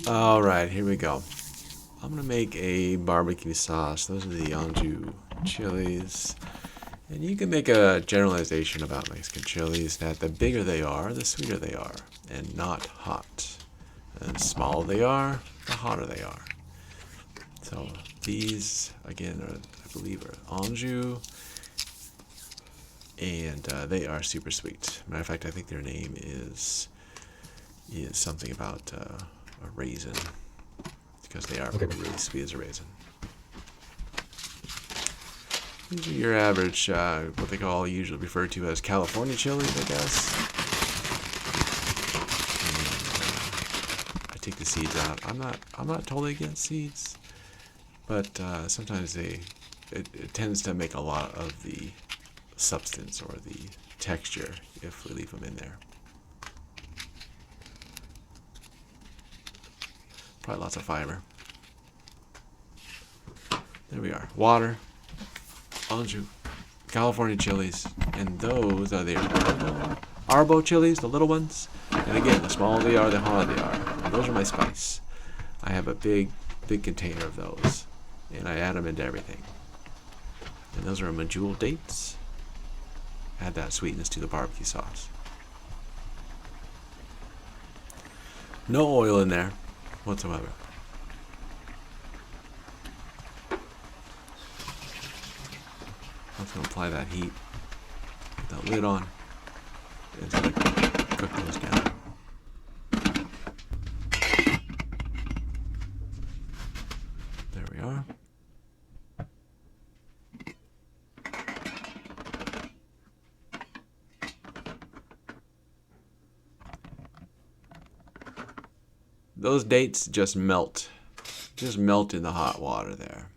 Alright, here we go. I'm gonna make a barbecue sauce. Those are the Anjou chilies. And you can make a generalization about Mexican chilies that the bigger they are, the sweeter they are, and not hot. And the smaller they are, the hotter they are. So these, again, are, I believe, are Anjou, and they are super sweet. Matter of fact, I think their name is something about a raisin, because they are really sweet as a raisin. These are your average, what they call, usually referred to as California chilies, I guess. And, I take the seeds out. I'm not totally against seeds, but sometimes it tends to make a lot of the substance or the texture if we leave them in there. Probably lots of fiber. There we are. Water, Anjou, California chilies, and those are the Arbo chilies, the little ones. And again, the smaller they are, the hotter they are. And those are my spice. I have a big container of those, and I add them into everything. And those are medjool dates. Add that sweetness to the barbecue sauce. No oil in there whatsoever. I'm just going to apply that heat, put that lid on, and just like cook those down. There we are. Those dates just melt in the hot water there.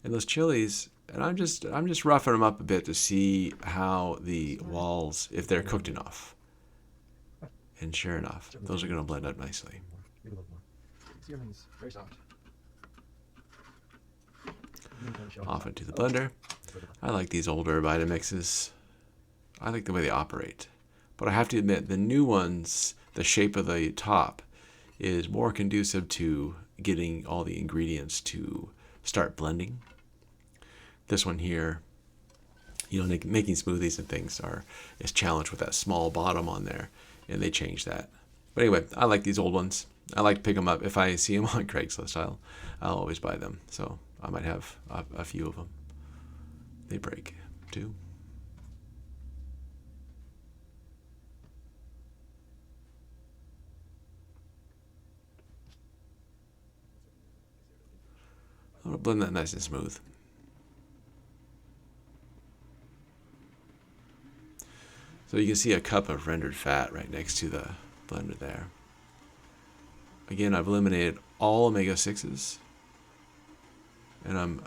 And those chilies, and I'm just roughing them up a bit to see how the walls, if they're cooked enough. And sure enough, those are going to blend up nicely. Off into the blender. I like these older Vitamixes. I like the way they operate. But I have to admit, the new ones, the shape of the top is more conducive to getting all the ingredients to start blending. This one here, making smoothies and things is challenged with that small bottom on there, and they changed that. But anyway, I like these old ones. I like to pick them up. If I see them on Craigslist, I'll always buy them. So I might have a few of them. They break too. I'm going to blend that nice and smooth. So you can see a cup of rendered fat right next to the blender there. Again, I've eliminated all omega-6s. And I'm,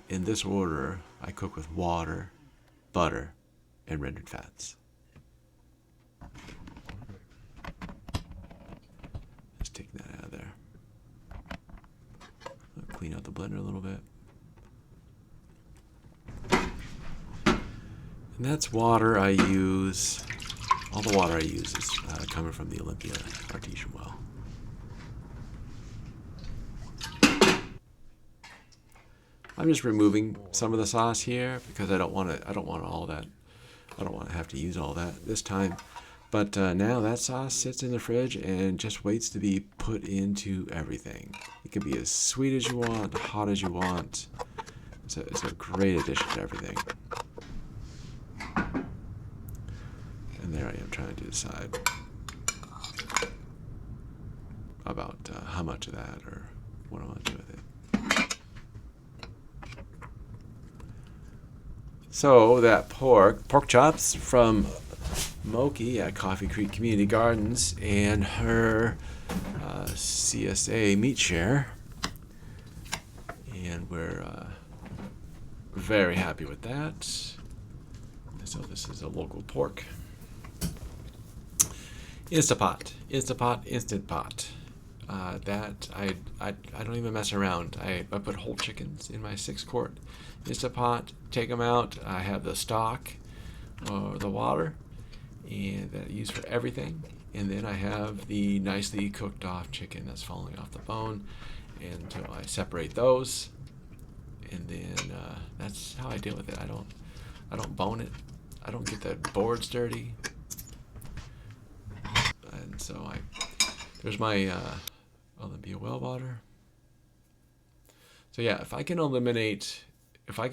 in this order, I cook with water, butter, and rendered fats. Just take that out of there. I'll clean out the blender a little bit. And that's water I use. All the water I use is coming from the Olympia artesian well. I'm just removing some of the sauce here because I don't want all that. I don't want to have to use all that this time. But now that sauce sits in the fridge and just waits to be put into everything. It can be as sweet as you want, hot as you want. It's a great addition to everything. And there I am trying to decide about how much of that or what I want to do with it. So that pork chops from Moki at Coffee Creek Community Gardens and her CSA meat share. And we're very happy with that. So this is a local pork. Instapot, Instant Pot. That I don't even mess around. I put whole chickens in my 6-quart Instapot. Take them out. I have the stock or the water, and that I use for everything. And then I have the nicely cooked off chicken that's falling off the bone. And so I separate those, and then that's how I deal with it. I don't bone it. I don't get the boards dirty. And so there's my Olympia well water. So yeah, if I can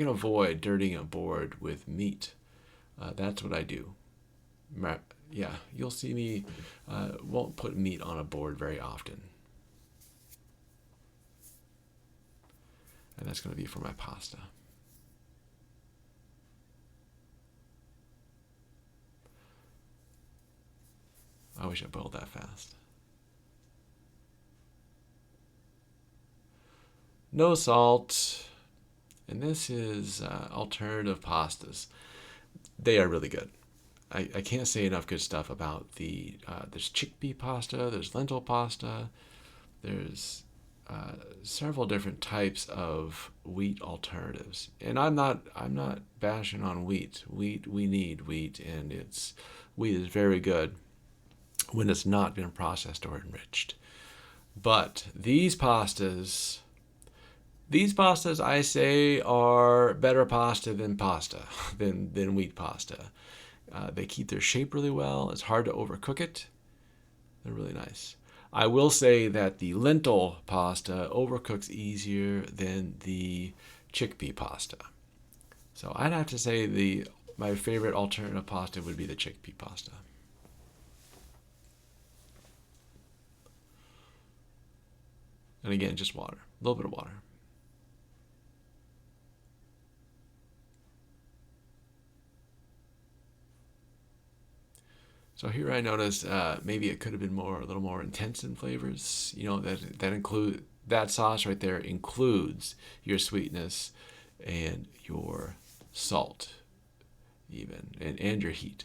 avoid dirtying a board with meat, that's what I do. Yeah, you'll see me won't put meat on a board very often. And that's going to be for my pasta. I wish I boiled that fast. No salt. And this is alternative pastas. They are really good. I can't say enough good stuff about there's chickpea pasta, there's lentil pasta, there's several different types of wheat alternatives. And I'm not bashing on wheat. We need wheat, and wheat is very good when it's not been processed or enriched. But these pastas I say are better pasta than wheat pasta. They keep their shape really well. It's hard to overcook it. They're really nice. I will say that the lentil pasta overcooks easier than the chickpea pasta. So I'd have to say my favorite alternative pasta would be the chickpea pasta. And again, just water, a little bit of water. So here I noticed maybe it could have been a little more intense in flavors. You know, that sauce right there includes your sweetness and your salt, even, and your heat.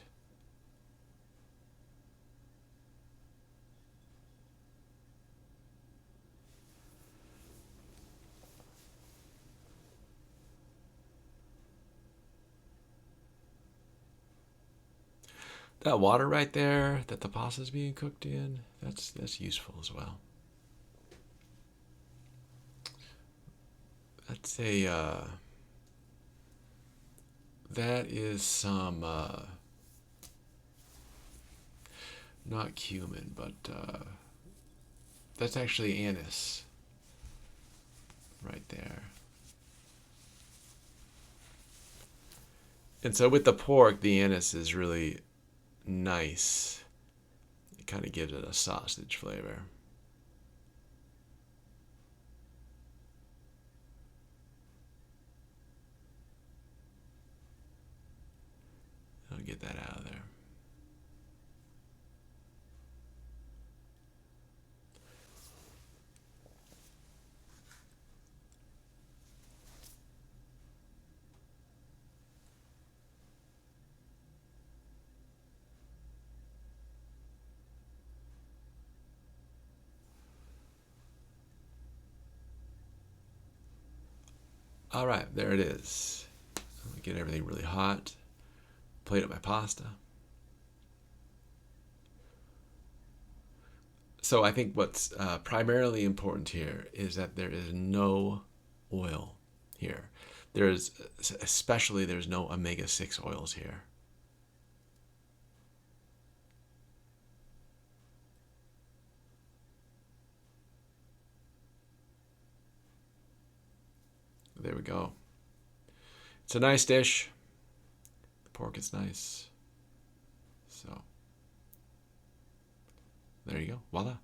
That water right there that the pasta's being cooked in, that's useful as well. That's that is some not cumin, but that's actually anise right there. And so with the pork, the anise is really nice. It kind of gives it a sausage flavor. I'll get that out of there. All right, there it is. I'm gonna get everything really hot. Plate up my pasta. So I think what's primarily important here is that there is no oil here. There's no omega-6 oils here. There we go. It's a nice dish. The pork is nice. So there you go. Voila.